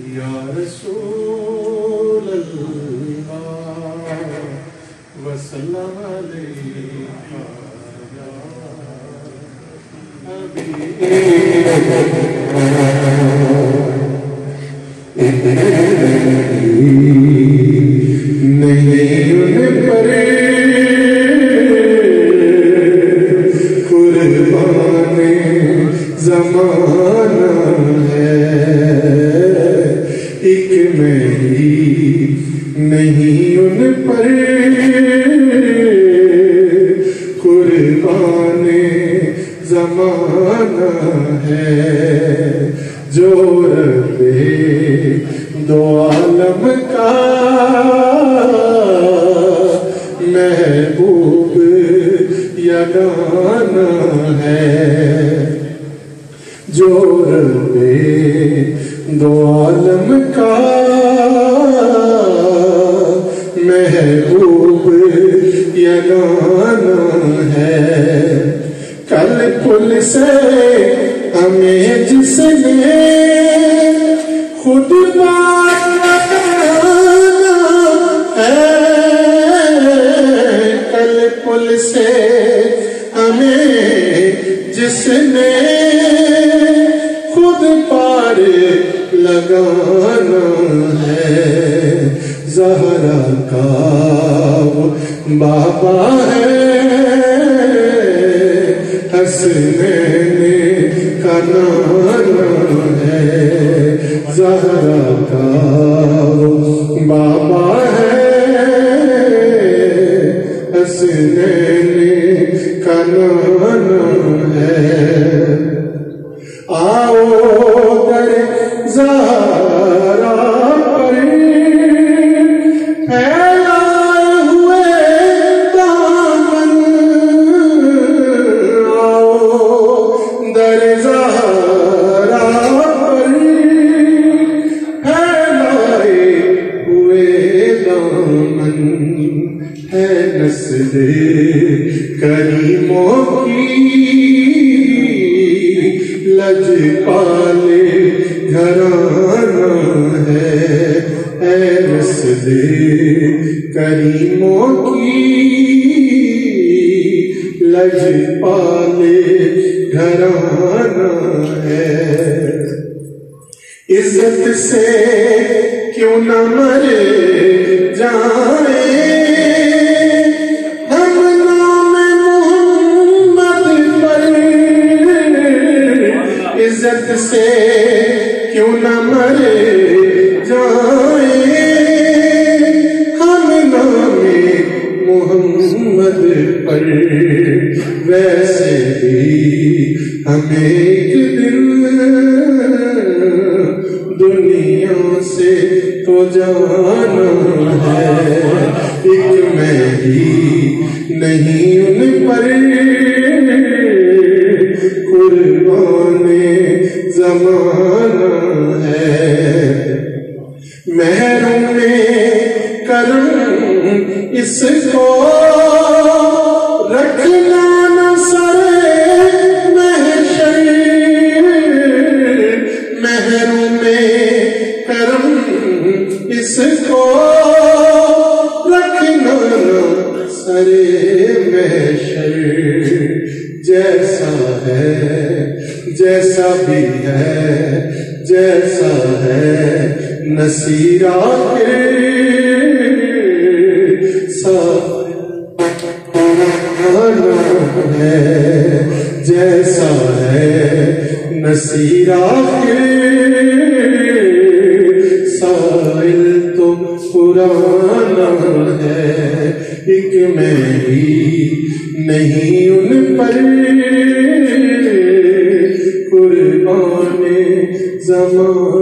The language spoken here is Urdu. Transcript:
یا رسول اللہ وسلم علیکہ یا حبیب نہیں ان پر قربان زمانہ ہے، ایک میری نہیں ان پر قربان زمانہ ہے، جو رب دو عالم کا محبوب یگانہ ہے، جو رب دو عالم کا محبوب یگانہ ہے، کل پل سے ہمیں جس نے خود بانا ہے، کل پل سے ہمیں جس نے خود پار لگانا ہے، زہرا کا وہ بابا ہے، حسنین کا نانا ہے، زہرا کا وہ بابا ہے، حسنین کا نانا ہے، آؤ در زہرا پر پھیلائے ہوئے دامن، آؤ در زہرا پر پھیلائے ہوئے دامن، ہے نسل کریموں کی لجپال گھرانہ ہے، اے نسل کریموں کی لجپال گھرانہ ہے، عزت سے کیوں نہ مر جائیں ہم نام محمد پر، عزت سے کیوں نہ مر جائیں ہم نام محمد پر، ویسے بھی ہمیں ایک دن دنیا سے تو جانا ہے، ایک میری نہیں ان پر قربان زمانہ ہے، محروم کرم اس کو رکھنا نہ سرے محشر، محروم کرم اس کو رکھنا نہ سرے محشر، جیسا ہے جیسا بھی ہے جیسا ہے نصیرہ کے ساتھ ہے، جیسا ہے نصیرہ کے سائل تو پرانا ہے، ایک میری نہیں ان پر قربان زمان